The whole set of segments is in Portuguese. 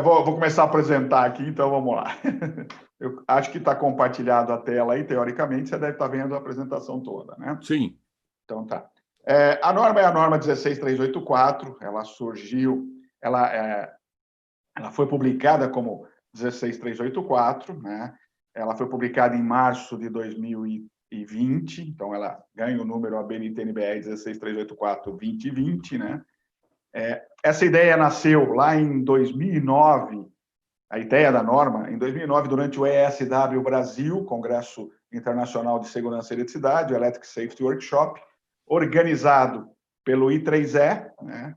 Vou começar a apresentar aqui, então vamos lá. Eu acho que está compartilhado a tela aí, teoricamente, você deve estar vendo a apresentação toda, né? Sim. Então tá. A norma é a norma 16384, ela surgiu, ela foi publicada como 16384, né? Ela foi publicada em março de 2020, então ela ganha o número ABNT-NBR 16384-2020, né? Essa ideia nasceu lá em 2009, a ideia da norma, em 2009, durante o ESW Brasil, Congresso Internacional de Segurança e Eletricidade, o Electric Safety Workshop, organizado pelo I3E, né?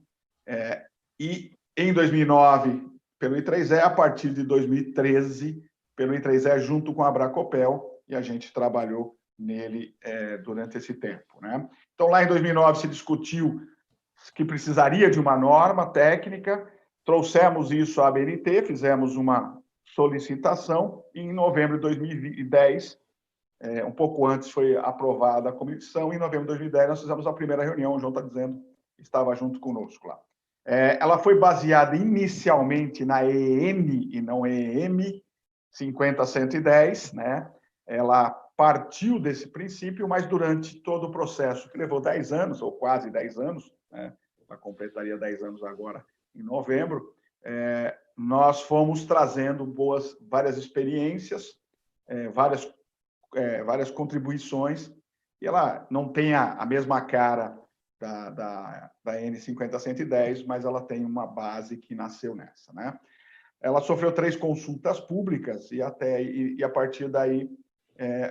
E em 2009, pelo I3E, a partir de 2013, pelo I3E, junto com a Abracopel, e a gente trabalhou nele durante esse tempo, né? Então, lá em 2009, se discutiu que precisaria de uma norma técnica, trouxemos isso à ABNT, fizemos uma solicitação, e em novembro de 2010, um pouco antes foi aprovada a comissão, e em novembro de 2010 nós fizemos a primeira reunião, o João está dizendo, estava junto conosco lá. Ela foi baseada inicialmente na EN e não EM 50110, né? Ela partiu desse princípio, mas durante todo o processo, que levou 10 anos, ou quase 10 anos, né? Ela completaria 10 anos agora, em novembro, nós fomos trazendo várias experiências, várias contribuições, e ela não tem a mesma cara da N50110, mas ela tem uma base que nasceu nessa, né? Ela sofreu 3 consultas públicas e a partir daí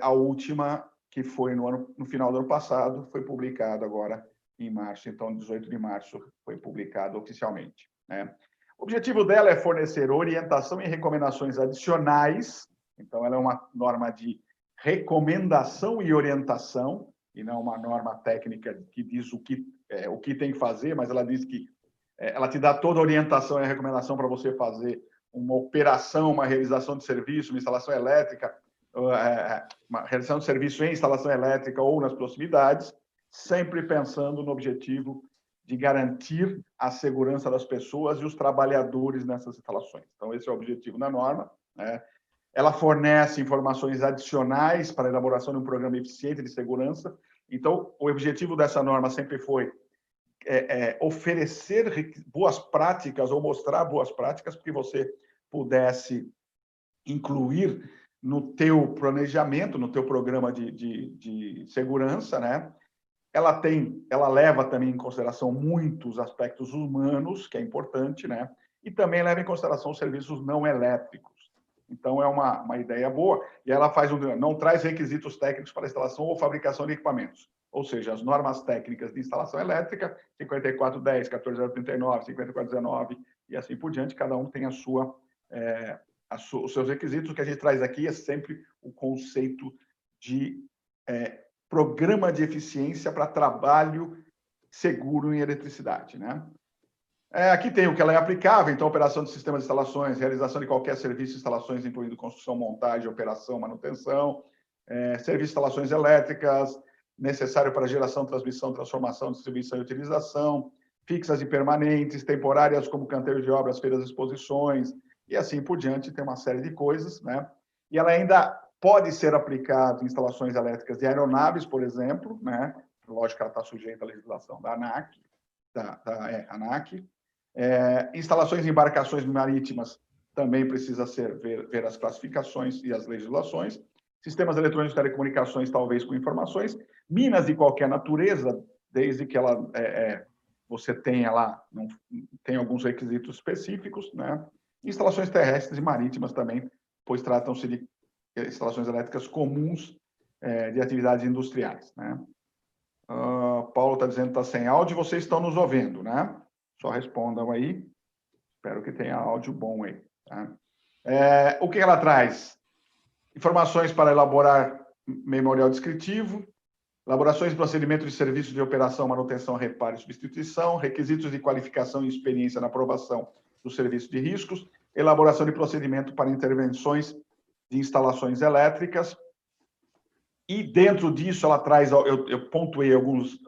a última, que foi no final do ano passado, foi publicada agora em março. Então, 18 de março foi publicada oficialmente, né? O objetivo dela é fornecer orientação e recomendações adicionais. Então, ela é uma norma de recomendação e orientação, e não uma norma técnica que diz o que tem que fazer, mas ela diz que ela te dá toda a orientação e a recomendação para você fazer uma operação, uma realização de serviço, uma instalação elétrica, uma realização de serviço em instalação elétrica ou nas proximidades, sempre pensando no objetivo de garantir a segurança das pessoas e os trabalhadores nessas instalações. Então, esse é o objetivo da norma, né? Ela fornece informações adicionais para a elaboração de um programa eficiente de segurança. Então, o objetivo dessa norma sempre foi oferecer boas práticas ou mostrar boas práticas para que você pudesse incluir no teu planejamento, no teu programa de segurança, né? Ela leva também em consideração muitos aspectos humanos, que é importante, né? E também leva em consideração os serviços não elétricos. Então, é uma ideia boa. E ela não traz requisitos técnicos para instalação ou fabricação de equipamentos. Ou seja, as normas técnicas de instalação elétrica, 5410, 14039, 5419 e assim por diante, cada um tem os seus requisitos. O que a gente traz aqui é sempre o conceito de programa de eficiência para trabalho seguro em eletricidade, né? Aqui tem o que ela é aplicável, então, operação de sistemas de instalações, realização de qualquer serviço de instalações, incluindo construção, montagem, operação, manutenção, serviço de instalações elétricas, necessário para geração, transmissão, transformação, distribuição e utilização, fixas e permanentes, temporárias como canteiros de obras, feiras e exposições, e assim por diante, tem uma série de coisas, né? E ela ainda pode ser aplicada em instalações elétricas de aeronaves, por exemplo, né? Lógico que ela está sujeita à legislação da ANAC, ANAC. Instalações em embarcações marítimas também precisa ver as classificações e as legislações. Sistemas eletrônicos de telecomunicações, talvez com informações. Minas de qualquer natureza, desde que você tenha lá, tem alguns requisitos específicos, né? Instalações terrestres e marítimas também, pois tratam-se de instalações elétricas comuns de atividades industriais, né? Paulo está dizendo que está sem áudio, vocês estão nos ouvindo, né? Só respondam aí. Espero que tenha áudio bom aí, tá? O que ela traz? Informações para elaborar memorial descritivo, elaborações de procedimento de serviços de operação, manutenção, reparo e substituição, requisitos de qualificação e experiência na aprovação do serviço de riscos, elaboração de procedimento para intervenções de instalações elétricas. E dentro disso ela traz, eu pontuei alguns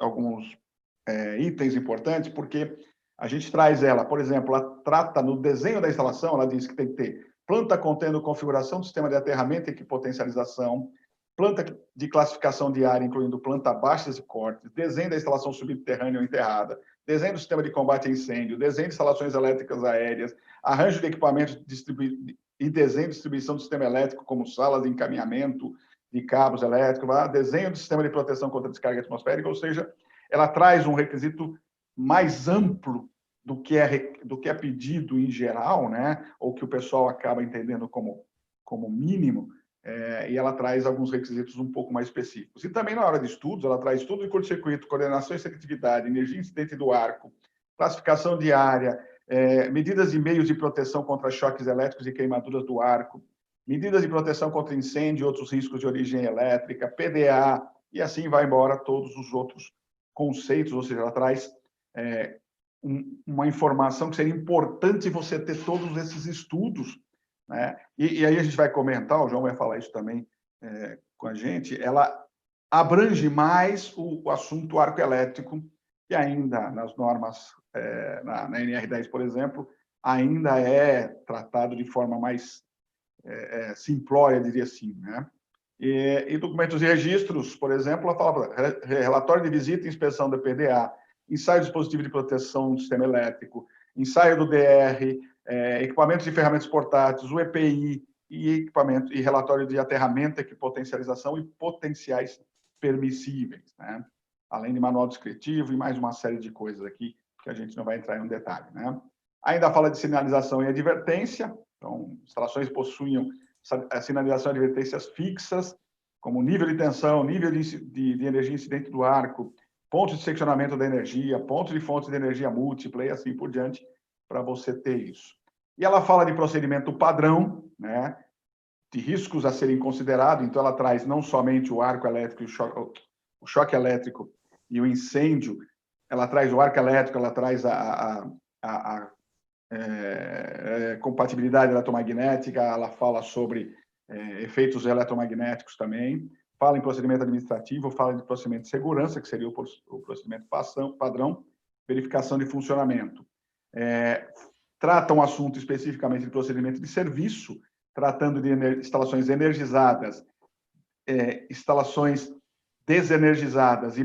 itens importantes, porque A gente traz ela, por exemplo, ela trata no desenho da instalação, ela diz que tem que ter planta contendo configuração do sistema de aterramento e equipotencialização, planta de classificação de área, incluindo planta baixas e cortes, desenho da instalação subterrânea ou enterrada, desenho do sistema de combate a incêndio, desenho de instalações elétricas aéreas, arranjo de equipamentos e desenho de distribuição do sistema elétrico, como salas de encaminhamento de cabos elétricos, desenho do sistema de proteção contra descarga atmosférica, ou seja, ela traz um requisito mais amplo do que é pedido em geral, né? Ou que o pessoal acaba entendendo como mínimo, e ela traz alguns requisitos um pouco mais específicos. E também, na hora de estudos, ela traz estudo de curto-circuito, coordenação e seletividade, energia incidente do arco, classificação de área, medidas e meios de proteção contra choques elétricos e queimaduras do arco, medidas de proteção contra incêndio e outros riscos de origem elétrica, PDA, e assim vai embora todos os outros conceitos, ou seja, ela traz uma informação que seria importante você ter todos esses estudos, né? E aí a gente vai comentar, o João vai falar isso também com a gente, ela abrange mais o assunto arco elétrico, que ainda nas normas, na NR10, por exemplo, ainda é tratado de forma mais simplória, diria assim, né? E documentos e registros, por exemplo, ela fala relatório de visita e inspeção da PDA, ensaio de dispositivo de proteção do sistema elétrico, ensaio do DR, equipamentos e ferramentas portáteis, o EPI e relatório de aterramento, equipotencialização e potenciais permissíveis, né? Além de manual descritivo e mais uma série de coisas aqui que a gente não vai entrar em detalhe, né? Ainda fala de sinalização e advertência, então, instalações possuem sinalização e advertências fixas, como nível de tensão, nível de energia incidente do arco, pontos de seccionamento da energia, pontos de fontes de energia múltipla e assim por diante, para você ter isso. E ela fala de procedimento padrão, né, de riscos a serem considerados, então ela traz não somente o arco elétrico, o choque elétrico e o incêndio, ela traz o arco elétrico, ela traz a compatibilidade eletromagnética, ela fala sobre efeitos eletromagnéticos também, fala em procedimento administrativo, fala de procedimento de segurança, que seria o procedimento padrão, verificação de funcionamento. Trata um assunto especificamente de procedimento de serviço, tratando de instalações energizadas, instalações desenergizadas e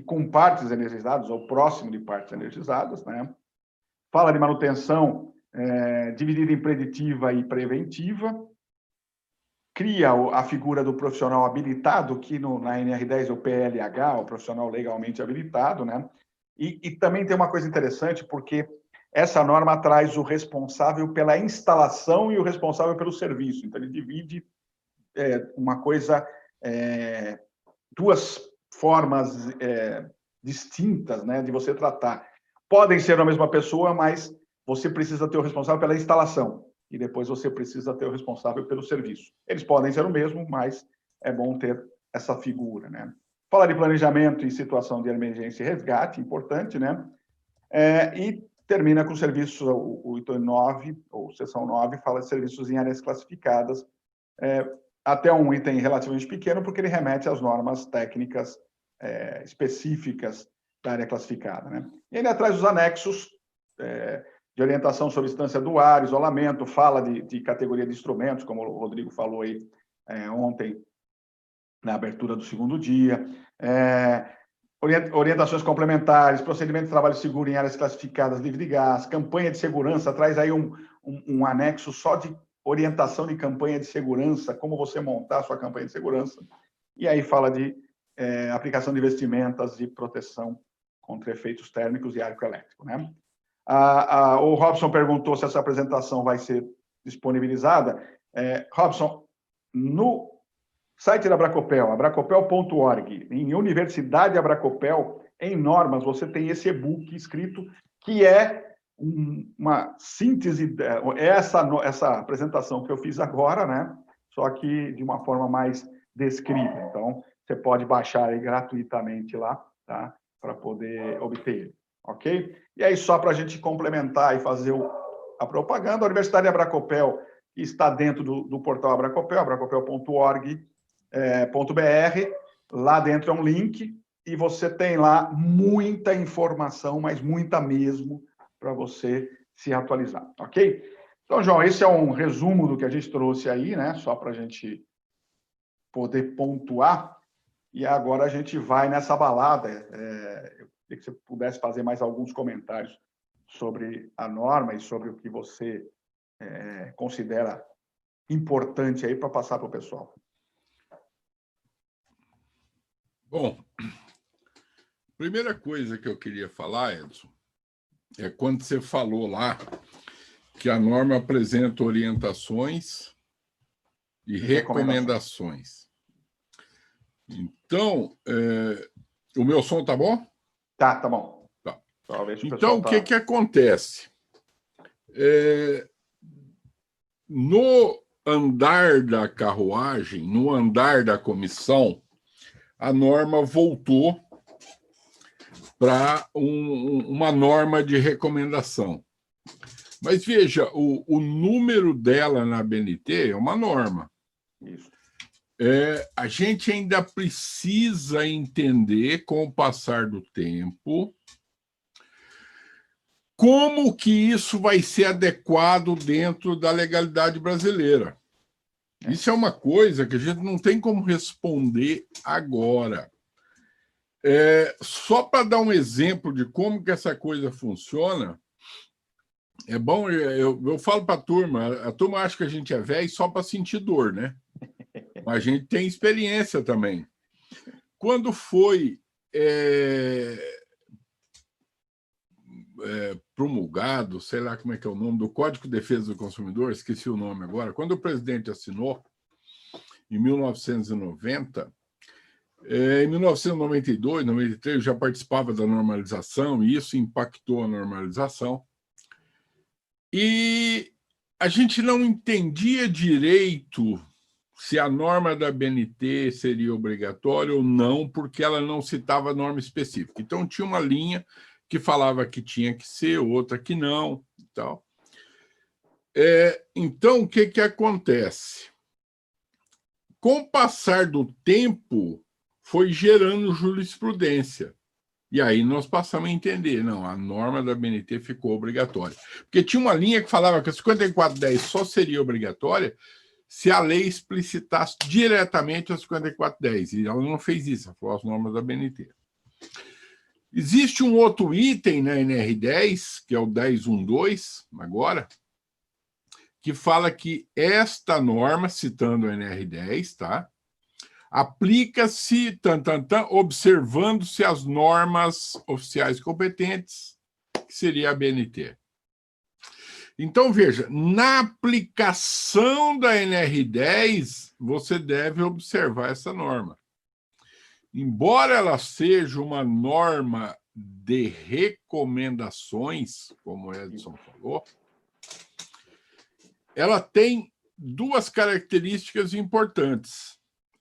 com partes energizadas, ou próximo de partes energizadas, né? Fala de manutenção dividida em preditiva e preventiva, cria a figura do profissional habilitado, que na NR10 é o PLH, o profissional legalmente habilitado, né? E também tem uma coisa interessante, porque essa norma traz o responsável pela instalação e o responsável pelo serviço. Então, ele divide uma coisa, duas formas distintas, né, de você tratar. Podem ser a mesma pessoa, mas você precisa ter o responsável pela instalação e depois você precisa ter o responsável pelo serviço. Eles podem ser o mesmo, mas é bom ter essa figura, né? Fala de planejamento em situação de emergência e resgate, importante, né? E termina com serviços, o item 9, ou seção 9, fala de serviços em áreas classificadas, até um item relativamente pequeno, porque ele remete às normas técnicas específicas da área classificada, né? E ele traz os anexos de orientação sobre distância do ar, isolamento, fala de categoria de instrumentos, como o Rodrigo falou aí ontem, na abertura do segundo dia, orientações complementares, procedimento de trabalho seguro em áreas classificadas, livre de gás, campanha de segurança, traz aí um anexo só de orientação de campanha de segurança, como você montar a sua campanha de segurança, e aí fala de aplicação de vestimentas de proteção contra efeitos térmicos e arco elétrico, né? O Robson perguntou se essa apresentação vai ser disponibilizada. Robson, no site da Abracopel, abracopel.org, em Universidade Abracopel, em normas, você tem esse e-book escrito, que é uma síntese, essa apresentação que eu fiz agora, né? Só que de uma forma mais descrita. Então, você pode baixar aí gratuitamente lá, tá? Para poder obter ele, ok? E aí, só para a gente complementar e fazer a propaganda, a Universidade Abracopel está dentro do portal Abracopel, abracopel.org.br. Lá dentro é um link e você tem lá muita informação, mas muita mesmo, para você se atualizar, ok? Então, João, esse é um resumo do que a gente trouxe aí, né? Só para a gente poder pontuar. E agora a gente vai nessa balada. Eu queria que você pudesse fazer mais alguns comentários sobre a norma e sobre o que você considera importante aí para passar para o pessoal. Bom, primeira coisa que eu queria falar, Edson, é quando você falou lá que a norma apresenta orientações e recomendações. Então, o meu som tá bom? Tá bom. Tá. Então, o que acontece? No andar da carruagem, no andar da comissão, a norma voltou para uma norma de recomendação. Mas veja, o número dela na BNT é uma norma. Isso. A gente ainda precisa entender, com o passar do tempo, como que isso vai ser adequado dentro da legalidade brasileira. Isso é uma coisa que a gente não tem como responder agora. Só para dar um exemplo de como que essa coisa funciona, é bom, eu falo para a turma acha que a gente é velho só para sentir dor, né? Mas a gente tem experiência também. Quando foi promulgado, sei lá como é que é o nome, do Código de Defesa do Consumidor, esqueci o nome agora, quando o presidente assinou, em 1990, em 1992, 93, eu já participava da normalização, e isso impactou a normalização. E a gente não entendia direito se a norma da BNT seria obrigatória ou não, porque ela não citava norma específica. Então, tinha uma linha que falava que tinha que ser, outra que não. E tal. Então, o que acontece? Com o passar do tempo, foi gerando jurisprudência. E aí nós passamos a entender, não, a norma da BNT ficou obrigatória. Porque tinha uma linha que falava que a 5410 só seria obrigatória se a lei explicitasse diretamente a 5410. E ela não fez isso, ela falou as normas da BNT. Existe um outro item na NR10, que é o 1012, agora, que fala que esta norma, citando a NR10, tá? Aplica-se, observando-se as normas oficiais competentes, que seria a BNT. Então, veja, na aplicação da NR10, você deve observar essa norma. Embora ela seja uma norma de recomendações, como o Edson falou, ela tem duas características importantes.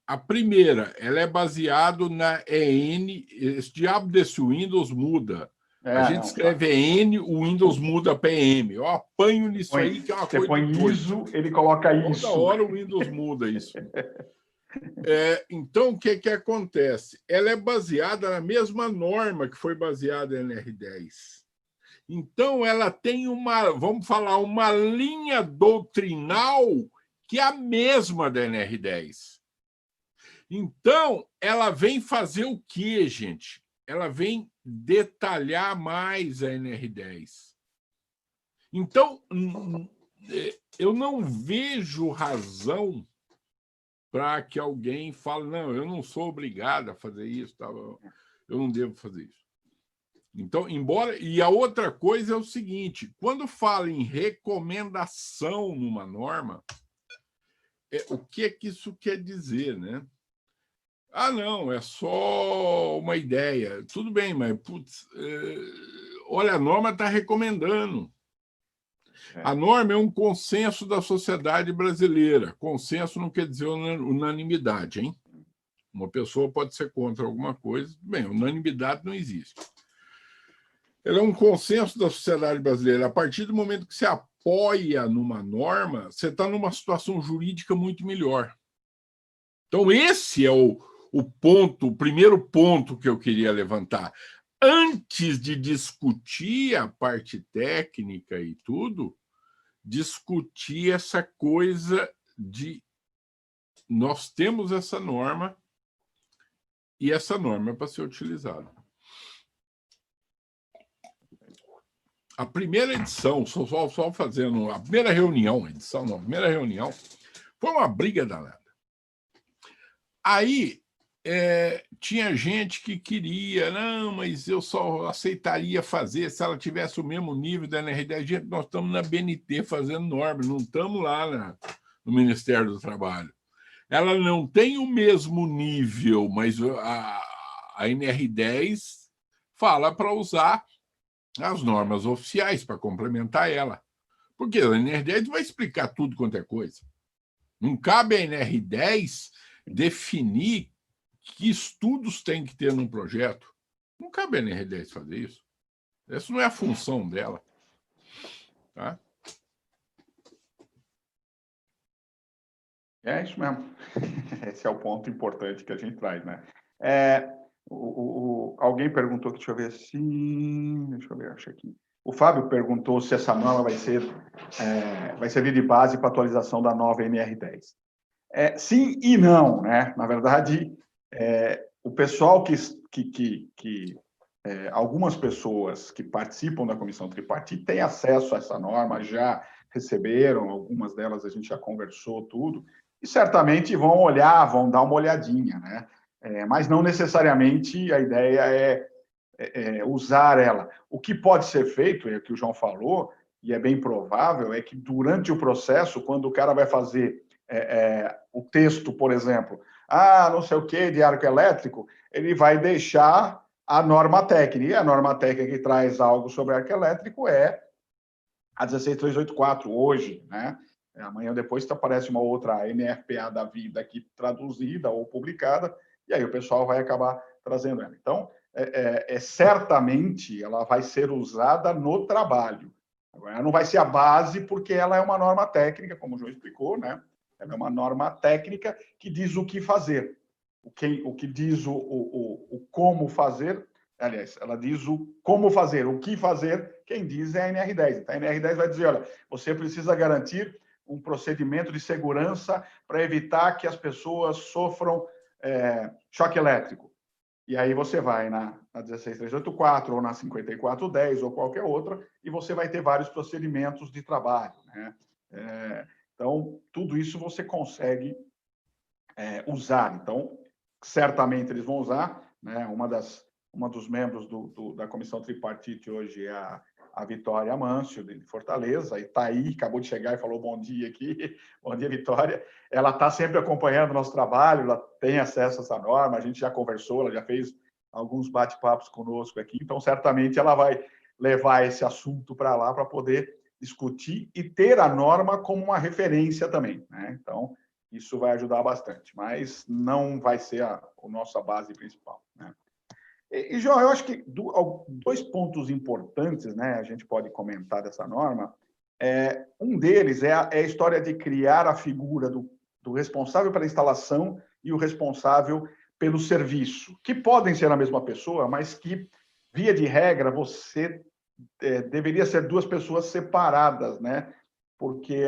A primeira, ela é baseada na EN, esse diabo desse Windows muda. A gente escreve EN, o Windows muda PM. Eu apanho nisso aí, que é uma coisa. Você põe ISO, ele coloca isso. Toda hora o Windows muda isso. Então, o que acontece? Ela é baseada na mesma norma que foi baseada na NR10. Então, ela tem vamos falar, uma linha doutrinal que é a mesma da NR10. Então, ela vem fazer o quê, gente? Ela vem detalhar mais a NR10. Então, eu não vejo razão para que alguém fale, não, eu não sou obrigado a fazer isso, eu não devo fazer isso. Então, embora... E a outra coisa é o seguinte, quando fala em recomendação numa norma, o que isso quer dizer, né? Ah, não, é só uma ideia. Tudo bem, mas, putz, olha, a norma está recomendando. A norma é um consenso da sociedade brasileira. Consenso não quer dizer unanimidade, hein? Uma pessoa pode ser contra alguma coisa. Bem, unanimidade não existe. Ela é um consenso da sociedade brasileira. A partir do momento que você apoia numa norma, você está numa situação jurídica muito melhor. Então, esse é o primeiro ponto que eu queria levantar. antes de discutir a parte técnica e tudo, discutir essa coisa de nós temos essa norma e essa norma é para ser utilizada. A primeira edição, só fazendo a primeira reunião, foi uma briga danada. Aí tinha gente que queria, não, mas eu só aceitaria fazer se ela tivesse o mesmo nível da NR10. Gente, nós estamos na BNT fazendo norma, não estamos lá no Ministério do Trabalho. Ela não tem o mesmo nível, mas a NR10 fala para usar as normas oficiais para complementar ela. Porque a NR10 vai explicar tudo quanto é coisa. Não cabe a NR10 definir que estudos tem que ter num projeto. Não cabe a NR10 fazer isso. Essa não é a função dela. Tá? É isso mesmo. Esse é o ponto importante que a gente traz, né? Alguém perguntou, deixa eu ver assim, deixa eu ver, acho aqui. O Fábio perguntou se essa norma vai servir de base para a atualização da nova NR10. Sim e não, né? Na verdade, o pessoal algumas pessoas que participam da comissão tripartite têm acesso a essa norma, já receberam, algumas delas a gente já conversou tudo, e certamente vão olhar, vão dar uma olhadinha, né? Mas não necessariamente a ideia é usar ela. O que pode ser feito, é o que o João falou, e é bem provável, é que durante o processo, quando o cara vai fazer o texto, por exemplo, não sei o que, de arco elétrico, ele vai deixar a norma técnica. E a norma técnica que traz algo sobre arco elétrico é a 16384 hoje, né? Amanhã depois aparece uma outra NFPA da vida aqui traduzida ou publicada, e aí o pessoal vai acabar trazendo ela. Então, certamente ela vai ser usada no trabalho. Agora, ela não vai ser a base, porque ela é uma norma técnica, como o João explicou, né? Ela é uma norma técnica que diz o que fazer. O que diz o como fazer, aliás, ela diz o como fazer, o que fazer, quem diz é a NR10. Então, a NR10 vai dizer, olha, você precisa garantir um procedimento de segurança para evitar que as pessoas sofram choque elétrico. E aí você vai na 16384 ou na 5410 ou qualquer outra, e você vai ter vários procedimentos de trabalho, né? Então, tudo isso você consegue usar. Então, certamente eles vão usar, né? Uma dos membros da comissão tripartite hoje é a Vitória Mâncio, de Fortaleza, e está aí, acabou de chegar e falou bom dia aqui. Bom dia, Vitória. Ela está sempre acompanhando o nosso trabalho, ela tem acesso a essa norma, a gente já conversou, ela já fez alguns bate-papos conosco aqui, então certamente ela vai levar esse assunto para lá para poder discutir e ter a norma como uma referência também, né? Então, isso vai ajudar bastante, mas não vai ser a nossa base principal, né? E, João, eu acho que dois pontos importantes, né, a gente pode comentar dessa norma. Um deles é a história de criar a figura do responsável pela instalação e o responsável pelo serviço, que podem ser a mesma pessoa, mas que, via de regra, você deveria ser duas pessoas separadas, né? Porque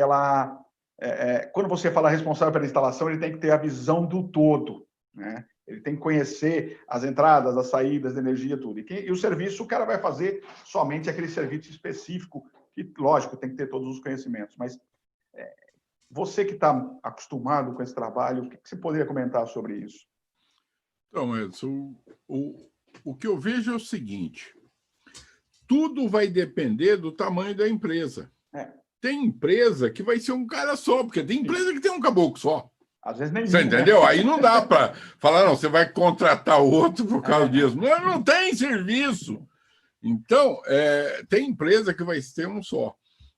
quando você fala responsável pela instalação, ele tem que ter a visão do todo, né? Ele tem que conhecer as entradas, as saídas de energia, tudo. E o serviço, o cara vai fazer somente aquele serviço específico, que, lógico, tem que ter todos os conhecimentos. Mas você que está acostumado com esse trabalho, o que você poderia comentar sobre isso? Então, Edson, o que eu vejo é o seguinte: tudo vai depender do tamanho da empresa. Tem empresa que vai ser um cara só, porque tem empresa que tem um caboclo só. Às vezes nem você entendeu? Aí não dá para falar, não, você vai contratar outro por causa disso. Não tem serviço. Então, tem empresa que vai ter um só.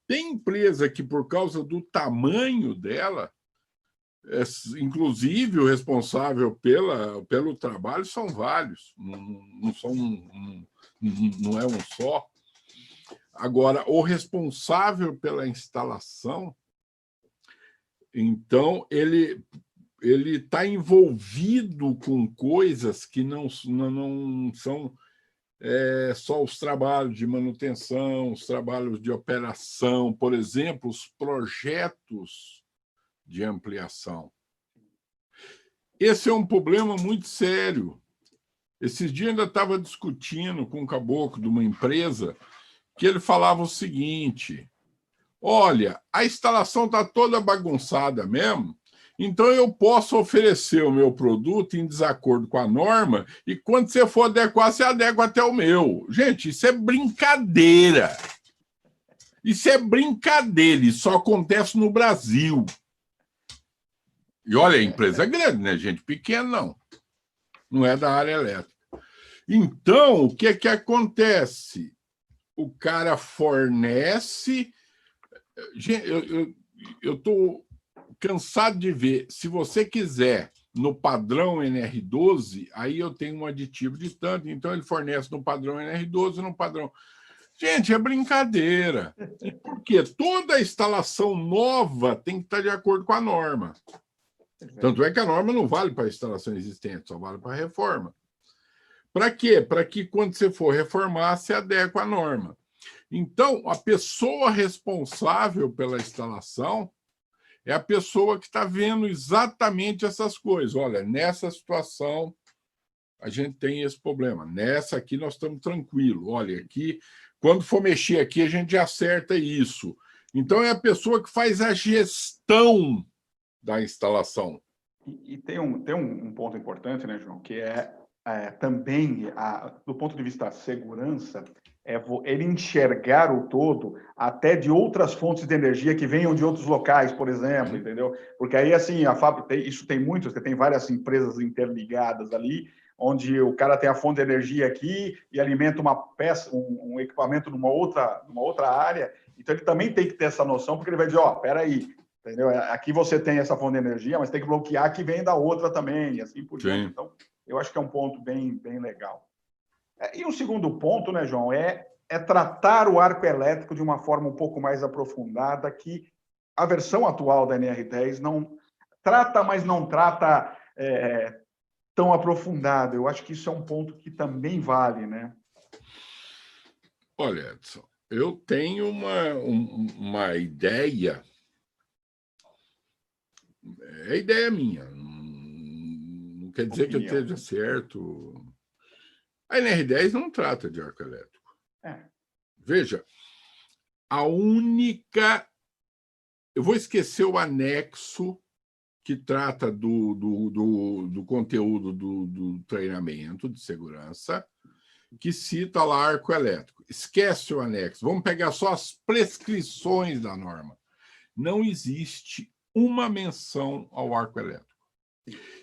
Tem empresa que, por causa do tamanho dela, inclusive o responsável pelo trabalho são vários, não é um só. Agora, o responsável pela instalação, então, ele está envolvido com coisas que não são só os trabalhos de manutenção, os trabalhos de operação, por exemplo, os projetos de ampliação. Esse é um problema muito sério. Esses dias ainda estava discutindo com um caboclo de uma empresa que ele falava o seguinte: olha, a instalação está toda bagunçada mesmo, então eu posso oferecer o meu produto em desacordo com a norma e quando você for adequar, você adequa até o meu. Gente, isso é brincadeira. Isso é brincadeira, isso só acontece no Brasil. E olha, a empresa é grande, né? Gente pequena, não. Não é da área elétrica. Então, o que acontece? O cara fornece... Gente, eu estou cansado de ver. Se você quiser no padrão NR12, aí eu tenho um aditivo de tanto, então ele fornece no padrão NR12, no padrão... Gente, é brincadeira. E por quê? Toda instalação nova tem que estar de acordo com a norma. Tanto é que a norma não vale para a instalação existente, só vale para a reforma. Para quê? Para que quando você for reformar, se adeque à norma. Então, a pessoa responsável pela instalação é a pessoa que está vendo exatamente essas coisas. Olha, nessa situação a gente tem esse problema. Nessa aqui nós estamos tranquilos. Olha, aqui, quando for mexer aqui, a gente acerta isso. Então, é a pessoa que faz a gestão da instalação. E tem um ponto importante, né, João, que também, do ponto de vista da segurança, ele enxergar o todo até de outras fontes de energia que venham de outros locais, por exemplo, entendeu? Porque aí, assim, a fábrica, isso tem muitos, você tem várias empresas interligadas ali, onde o cara tem a fonte de energia aqui e alimenta uma peça, um equipamento numa outra área, então ele também tem que ter essa noção, porque ele vai dizer, peraí, entendeu? Aqui você tem essa fonte de energia, mas tem que bloquear que vem da outra também, e assim por diante. Então, eu acho que é um ponto bem legal. E um segundo ponto, né, João, é tratar o arco elétrico de uma forma um pouco mais aprofundada, que a versão atual da NR10 não trata, mas não trata tão aprofundado. Eu acho que isso é um ponto que também vale, né? Olha, Edson, eu tenho uma ideia. É ideia minha. Não quer dizer que eu esteja certo. A NR10 não trata de arco elétrico. Veja, a única... Eu vou esquecer o anexo que trata do conteúdo do treinamento de segurança, que cita lá arco elétrico. Esquece o anexo. Vamos pegar só as prescrições da norma. Não existe uma menção ao arco elétrico.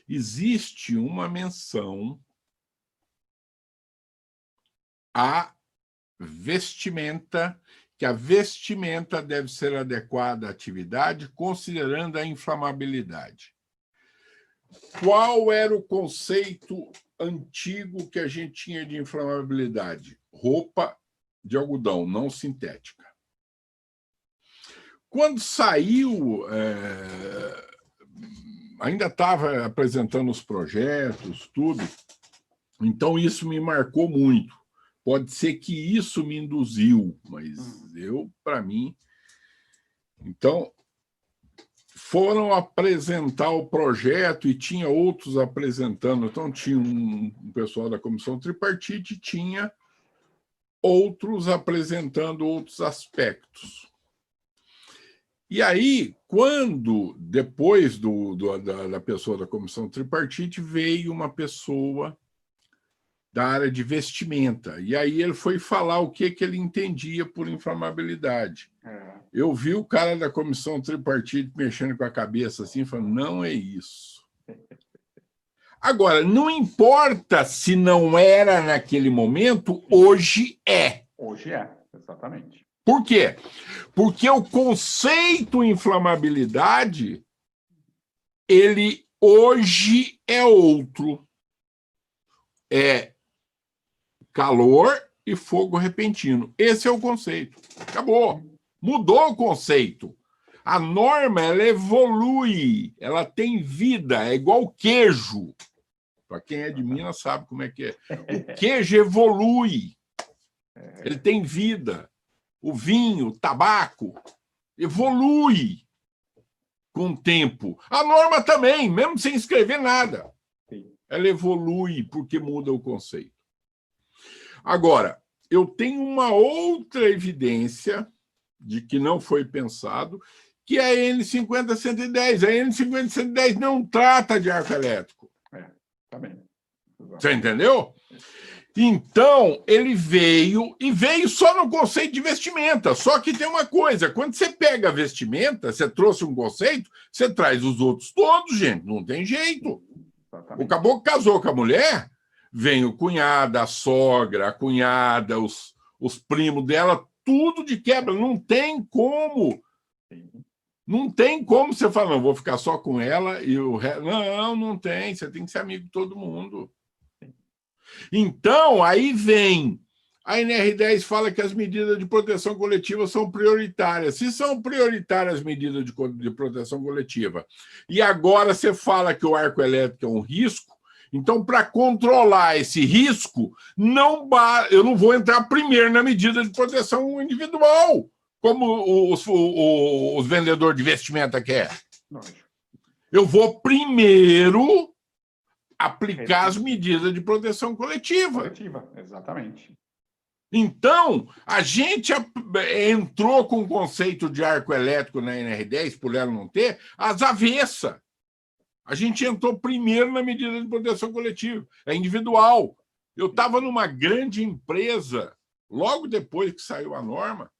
Existe uma menção à vestimenta, que a vestimenta deve ser adequada à atividade, considerando a inflamabilidade. Qual era o conceito antigo que a gente tinha de inflamabilidade? Roupa de algodão, não sintética. Quando saiu, ainda estava apresentando os projetos, tudo, então isso me marcou muito. Pode ser que isso me induziu, mas para mim... Então, foram apresentar o projeto e tinha outros apresentando. Então, tinha um pessoal da comissão tripartite e tinha outros apresentando outros aspectos. E aí, quando, depois da pessoa da comissão tripartite, veio uma pessoa da área de vestimenta. E aí ele foi falar o que ele entendia por inflamabilidade. Eu vi o cara da comissão tripartite mexendo com a cabeça assim, falando, não é isso. Agora, não importa se não era naquele momento, hoje é. Hoje é, exatamente. Por quê? Porque o conceito inflamabilidade, ele hoje é outro. É calor e fogo repentino. Esse é o conceito. Acabou. Mudou o conceito. A norma, ela evolui, ela tem vida, é igual queijo. Para quem é de Minas sabe como é que é. O queijo evolui. Ele tem vida. O vinho, o tabaco, evolui com o tempo. A norma também, mesmo sem escrever nada. Ela evolui porque muda o conceito. Agora, eu tenho uma outra evidência de que não foi pensado, que é a N50-110. A N50-110 não trata de arco elétrico. Também. Você entendeu? Então, ele veio só no conceito de vestimenta. Só que tem uma coisa, quando você pega a vestimenta, você trouxe um conceito, você traz os outros todos, gente, não tem jeito. Exatamente. O caboclo casou com a mulher, vem o cunhado, a sogra, a cunhada, os primos dela, tudo de quebra. Não tem como. Não tem como você falar, não, vou ficar só com ela e o resto. Não tem. Você tem que ser amigo de todo mundo. Então, aí vem. A NR10 fala que as medidas de proteção coletiva são prioritárias. Se são prioritárias as medidas de proteção coletiva, e agora você fala que o arco elétrico é um risco, então, para controlar esse risco, eu não vou entrar primeiro na medida de proteção individual, como os vendedores de vestimenta querem. Eu vou primeiro aplicar as medidas de proteção coletiva. Exatamente. Então, a gente entrou com o conceito de arco elétrico na NR10, por ela não ter, às avessas. A gente entrou primeiro na medida de proteção coletiva, é individual. Eu estava numa grande empresa, logo depois que saiu a norma,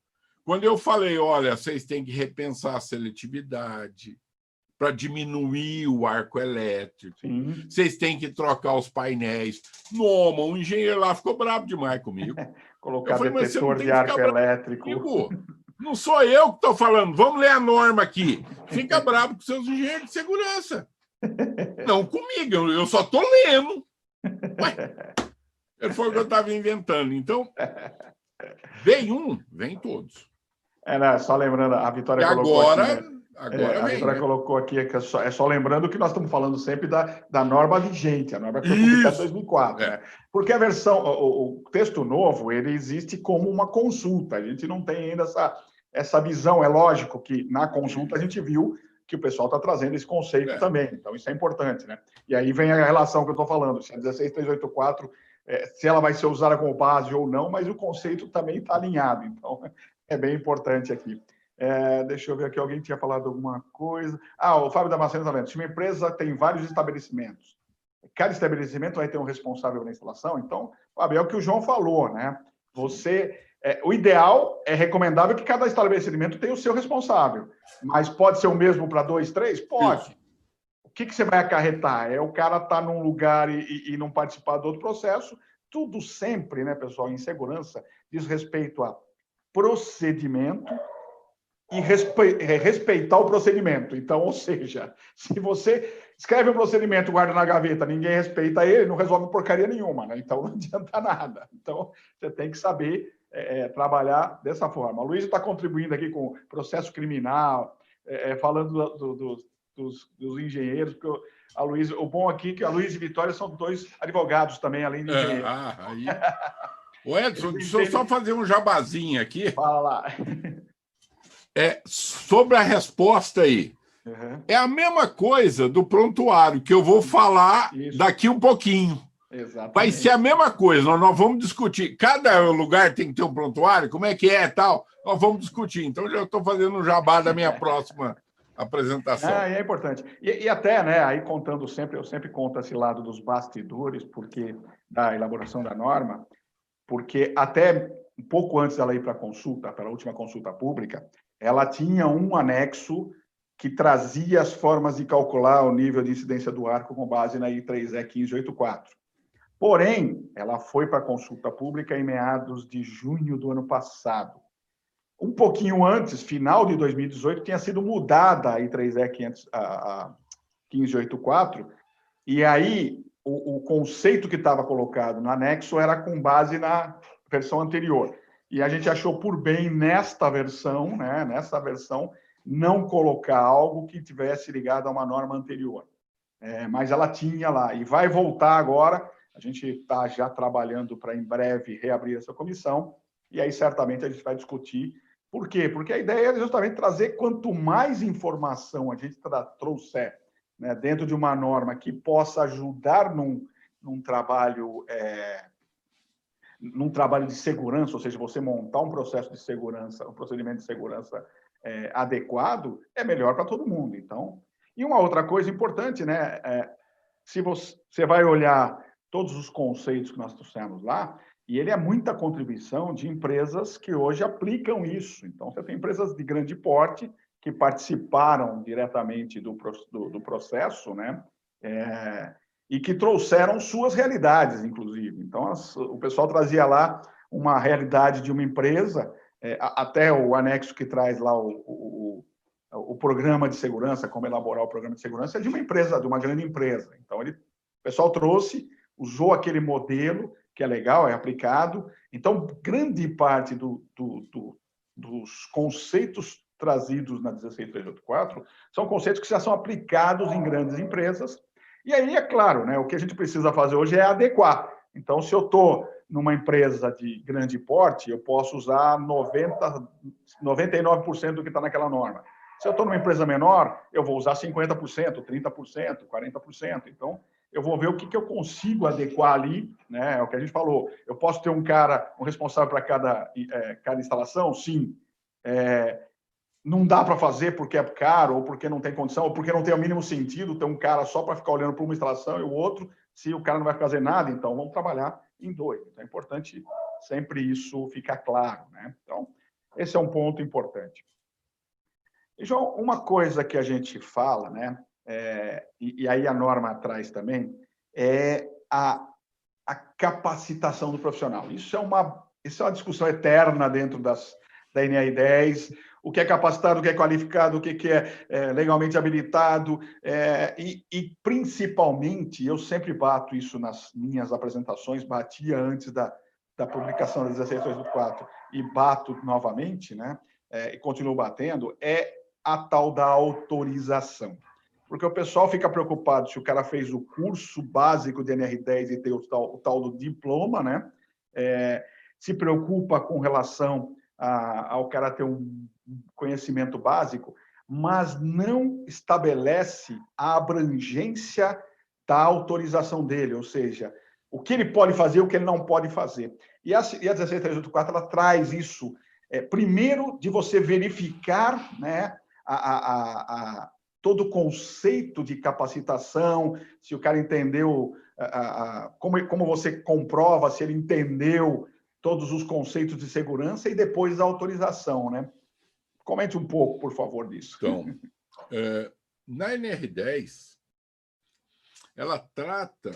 quando eu falei, olha, vocês têm que repensar a seletividade para diminuir o arco elétrico, vocês têm que trocar os painéis. Noma, um engenheiro lá ficou bravo demais comigo. Colocar detetor de arco elétrico. Comigo. Não sou eu que estou falando, vamos ler a norma aqui. Fica bravo com seus engenheiros de segurança. Não comigo, eu só estou lendo. Ué, foi o que eu estava inventando. Então, vem todos. Só lembrando, a Vitória e colocou agora, aqui, né? Agora a Vitória colocou aqui, que é só lembrando que nós estamos falando sempre da norma vigente, a norma que foi publicada em 2004. Né? Porque a versão, o texto novo, ele existe como uma consulta, a gente não tem ainda essa visão. É lógico que na consulta a gente viu que o pessoal está trazendo esse conceito também, então isso é importante. Né? E aí vem a relação que eu estou falando, se a 16384, se ela vai ser usada como base ou não, mas o conceito também está alinhado, então é bem importante aqui. Deixa eu ver aqui, alguém tinha falado alguma coisa. O Fábio Damasceno está vendo. Se uma empresa tem vários estabelecimentos, cada estabelecimento vai ter um responsável na instalação, então, Fábio, é o que o João falou, né? O ideal é recomendável que cada estabelecimento tenha o seu responsável, mas pode ser o mesmo para 2, 3? Pode. Isso. O que você vai acarretar? O cara estar num lugar e não participar do outro processo. Tudo sempre, né, pessoal, em segurança, diz respeito a procedimento e respeitar o procedimento. Então, ou seja, se você escreve um procedimento, guarda na gaveta, ninguém respeita ele, não resolve porcaria nenhuma, né? Então não adianta nada. Então, você tem que saber trabalhar dessa forma. A Luísa está contribuindo aqui com processo criminal, falando dos engenheiros, porque a Luísa, o bom aqui é que a Luísa e Vitória são dois advogados também, além de engenheiros. Aí. Ô, Edson, deixa eu só fazer um jabazinho aqui. Fala lá. Sobre a resposta aí. É a mesma coisa do prontuário, que eu vou falar daqui um pouquinho. Exatamente. Vai ser a mesma coisa, nós vamos discutir. Cada lugar tem que ter um prontuário, como é que é e tal, nós vamos discutir. Então, já estou fazendo um jabá da minha próxima apresentação. É importante. E até, né, aí contando sempre, eu sempre conto esse lado dos bastidores, porque da elaboração da norma, porque até um pouco antes dela ir para a consulta, para a última consulta pública, ela tinha um anexo que trazia as formas de calcular o nível de incidência do arco com base na I3E 1584. Porém, ela foi para a consulta pública em meados de junho do ano passado. Um pouquinho antes, final de 2018, tinha sido mudada a I3E 1584, e aí o conceito que estava colocado no anexo era com base na versão anterior. E a gente achou por bem, nesta versão, não colocar algo que tivesse ligado a uma norma anterior. mas ela tinha lá e vai voltar agora. A gente está já trabalhando para, em breve, reabrir essa comissão, e aí certamente a gente vai discutir. Por quê? Porque a ideia é justamente trazer quanto mais informação a gente trouxer, né, dentro de uma norma que possa ajudar num trabalho de segurança, ou seja, você montar um processo de segurança, um procedimento de segurança adequado, é melhor para todo mundo. Então, e uma outra coisa importante, né? Se você vai olhar todos os conceitos que nós trouxemos lá, e ele é muita contribuição de empresas que hoje aplicam isso. Então, você tem empresas de grande porte que participaram diretamente do processo, né? E que trouxeram suas realidades, inclusive. Então, o pessoal trazia lá uma realidade de uma empresa, até o anexo que traz lá o programa de segurança, como elaborar o programa de segurança, é de uma empresa, de uma grande empresa. Então, o pessoal trouxe, usou aquele modelo, que é legal, é aplicado. Então, grande parte dos conceitos trazidos na 16384 são conceitos que já são aplicados em grandes empresas. E aí, é claro, né, o que a gente precisa fazer hoje é adequar. Então, se eu estou numa empresa de grande porte, eu posso usar 99% do que está naquela norma. Se eu estou numa empresa menor, eu vou usar 50%, 30%, 40%. Então, eu vou ver o que eu consigo adequar ali, né? É o que a gente falou. Eu posso ter um responsável para cada instalação? Sim. Não dá para fazer porque é caro, ou porque não tem condição, ou porque não tem o mínimo sentido ter um cara só para ficar olhando para uma instalação e o outro, se o cara não vai fazer nada, então vamos trabalhar em dois. Então, é importante sempre isso ficar claro, né? Então, esse é um ponto importante. E, João, uma coisa que a gente fala, né, e aí a norma traz também, é a capacitação do profissional. Isso é uma discussão eterna dentro da NR 10, o que é capacitado, o que é qualificado, o que é legalmente habilitado, e principalmente, eu sempre bato isso nas minhas apresentações, batia antes da publicação da 16384 e bato novamente, né, e continuo batendo, a tal da autorização. Porque o pessoal fica preocupado se o cara fez o curso básico de NR10 e tem o tal do diploma, né? Se preocupa com relação ao cara ter um conhecimento básico, mas não estabelece a abrangência da autorização dele, ou seja, o que ele pode fazer e o que ele não pode fazer. E a 16384 ela traz isso, primeiro, de você verificar, né, todo o conceito de capacitação, se o cara entendeu, como você comprova se ele entendeu todos os conceitos de segurança, e depois a autorização, né? Comente um pouco, por favor, disso. Então, na NR10, ela trata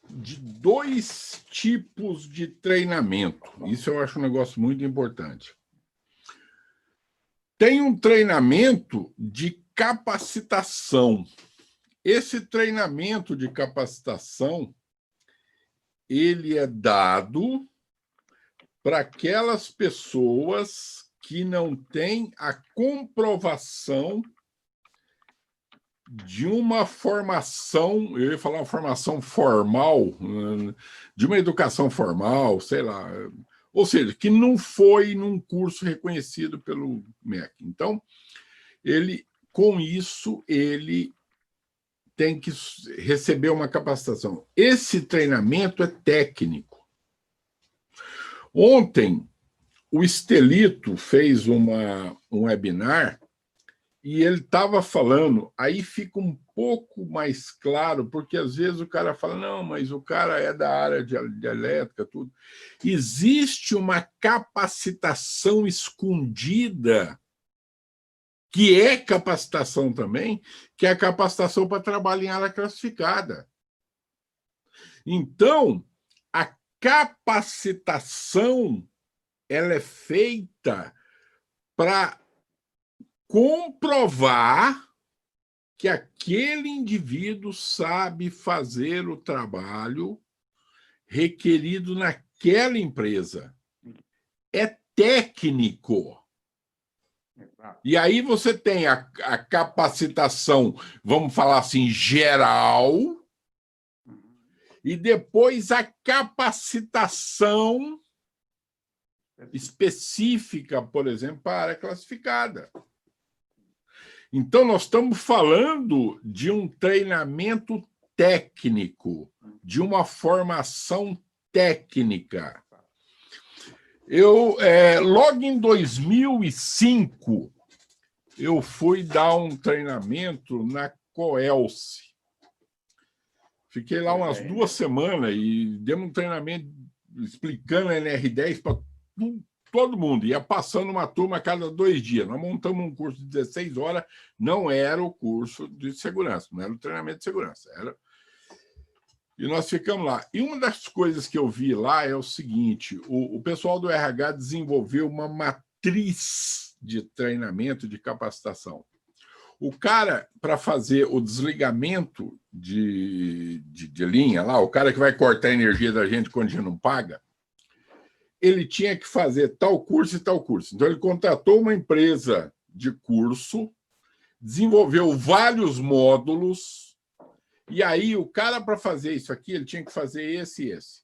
de 2 tipos de treinamento. Isso eu acho um negócio muito importante. Tem um treinamento de capacitação. Esse treinamento de capacitação, ele é dado para aquelas pessoas que não têm a comprovação de uma formação, eu ia falar uma formação formal, de uma educação formal, sei lá, ou seja, que não foi num curso reconhecido pelo MEC. Então, com isso, ele tem que receber uma capacitação. Esse treinamento é técnico. Ontem, o Estelito fez um webinar e ele estava falando, aí fica um pouco mais claro, porque às vezes o cara fala, não, mas o cara é da área de elétrica, tudo. Existe uma capacitação escondida, que é capacitação também, que é a capacitação para trabalhar em área classificada. Então, a capacitação ela é feita para comprovar que aquele indivíduo sabe fazer o trabalho requerido naquela empresa. É técnico. E aí você tem a capacitação, vamos falar assim, geral, e depois a capacitação específica, por exemplo, para a área classificada. Então, nós estamos falando de um treinamento técnico, de uma formação técnica. Logo em 2005, eu fui dar um treinamento na Coelce. Fiquei lá umas 2 semanas e demos um treinamento explicando a NR10 para todo mundo. Ia passando uma turma a cada 2 dias. Nós montamos um curso de 16 horas, não era o curso de segurança, não era o treinamento de segurança. E nós ficamos lá. E uma das coisas que eu vi lá é o seguinte, o pessoal do RH desenvolveu uma matriz de treinamento, de capacitação. O cara, para fazer o desligamento de linha, lá, o cara que vai cortar a energia da gente quando a gente não paga, ele tinha que fazer tal curso e tal curso. Então, ele contratou uma empresa de curso, desenvolveu vários módulos, e aí o cara, para fazer isso aqui, ele tinha que fazer esse e esse.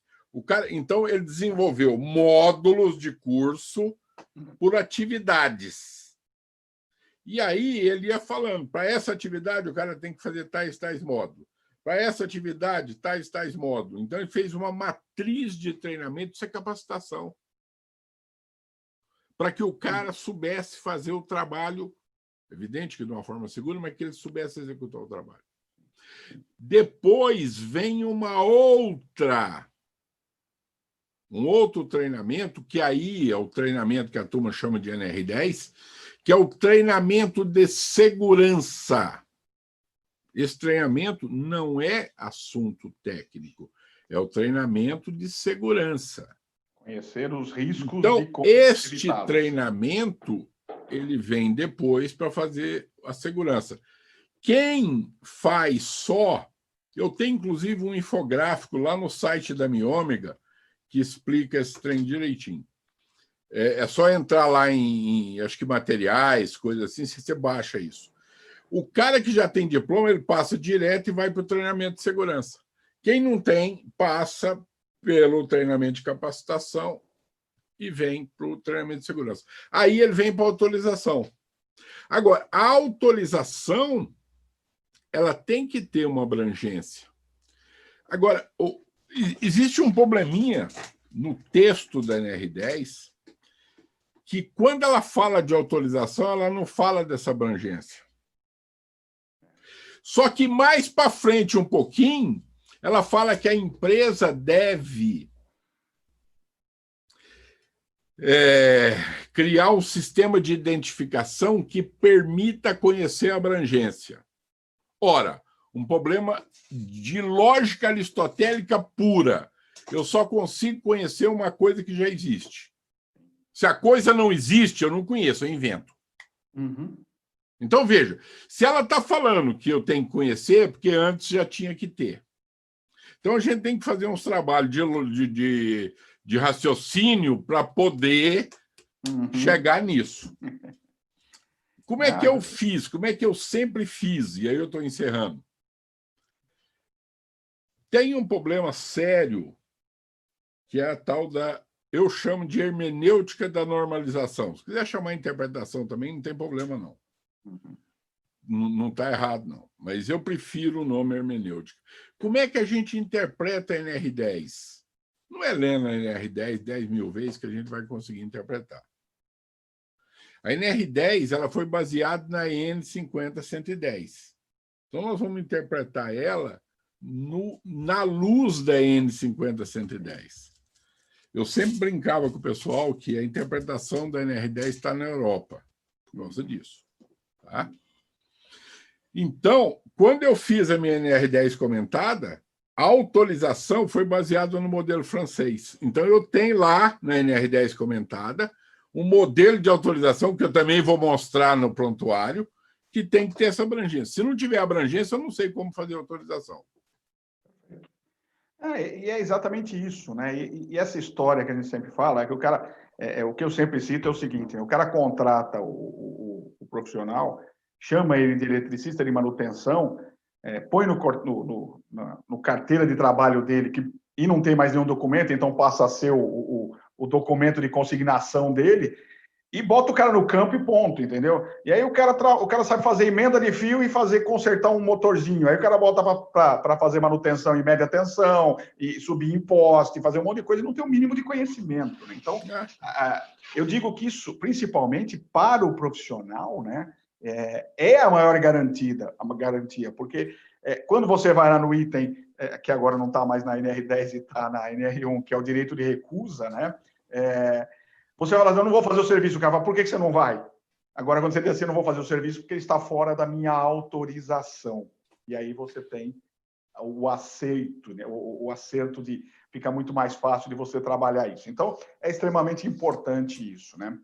Então, ele desenvolveu módulos de curso por atividades. E aí ele ia falando, para essa atividade o cara tem que fazer tais módulos. Para essa atividade, tais módulos. Então, ele fez uma matriz de treinamento, isso é capacitação. Para que o cara soubesse fazer o trabalho, evidente que de uma forma segura, mas que ele soubesse executar o trabalho. Depois vem um outro treinamento, que aí é o treinamento que a turma chama de NR10, que é o treinamento de segurança. Esse treinamento não é assunto técnico, é o treinamento de segurança. Conhecer os riscos. Então, este treinamento ele vem depois para fazer a segurança. Quem faz só... Eu tenho, inclusive, um infográfico lá no site da Miômega que explica esse trem direitinho. É só entrar lá em acho que materiais, coisas assim, você baixa isso. O cara que já tem diploma, ele passa direto e vai para o treinamento de segurança. Quem não tem, passa pelo treinamento de capacitação e vem para o treinamento de segurança. Aí ele vem para a autorização. Agora, a autorização, ela tem que ter uma abrangência. Agora, existe um probleminha no texto da NR10, que quando ela fala de autorização, ela não fala dessa abrangência. Só que mais para frente um pouquinho, ela fala que a empresa deve criar um sistema de identificação que permita conhecer a abrangência. Ora, um problema de lógica aristotélica pura. Eu só consigo conhecer uma coisa que já existe. Se a coisa não existe, eu não conheço, eu invento. Uhum. Então, veja, se ela está falando que eu tenho que conhecer, porque antes já tinha que ter. Então, a gente tem que fazer uns trabalhos de raciocínio para poder chegar nisso. Como é que eu fiz? Como é que eu sempre fiz? E aí eu estou encerrando. Tem um problema sério, que é a tal da... Eu chamo de hermenêutica da normalização. Se quiser chamar interpretação também, não tem problema, não. Não está errado, não. Mas eu prefiro o nome hermenêutica. Como é que a gente interpreta a NR10? Não é lendo a NR10 10 mil vezes que a gente vai conseguir interpretar. A NR10 ela foi baseada na N50110. Então, nós vamos interpretar ela na luz da N50110. Eu sempre brincava com o pessoal que a interpretação da NR10 está na Europa, por causa disso. Tá? Então, quando eu fiz a minha NR10 comentada, a autorização foi baseada no modelo francês. Então, eu tenho lá na NR10 comentada um modelo de autorização, que eu também vou mostrar no prontuário, que tem que ter essa abrangência. Se não tiver abrangência, eu não sei como fazer a autorização. E é exatamente isso, né? E essa história que a gente sempre fala, é que o cara, o que eu sempre cito é o seguinte: o cara contrata o profissional, chama ele de eletricista de manutenção, põe no carteira de trabalho dele, e não tem mais nenhum documento, então passa a ser o documento de consignação dele, e bota o cara no campo e ponto, entendeu? E aí o cara sabe fazer emenda de fio e consertar um motorzinho. Aí o cara volta para fazer manutenção em média tensão, e subir em poste, fazer um monte de coisa, e não tem o mínimo de conhecimento, né? Então, eu digo que isso, principalmente para o profissional, né, é a maior garantia, porque quando você vai lá no item, que agora não está mais na NR10 e está na NR1, que é o direito de recusa, né? Você vai falar, eu não vou fazer o serviço, o cara fala, por que você não vai? Agora, quando você diz assim, eu não vou fazer o serviço porque ele está fora da minha autorização. E aí você tem o aceito, né? o acerto fica muito mais fácil de você trabalhar isso. Então, é extremamente importante isso, né?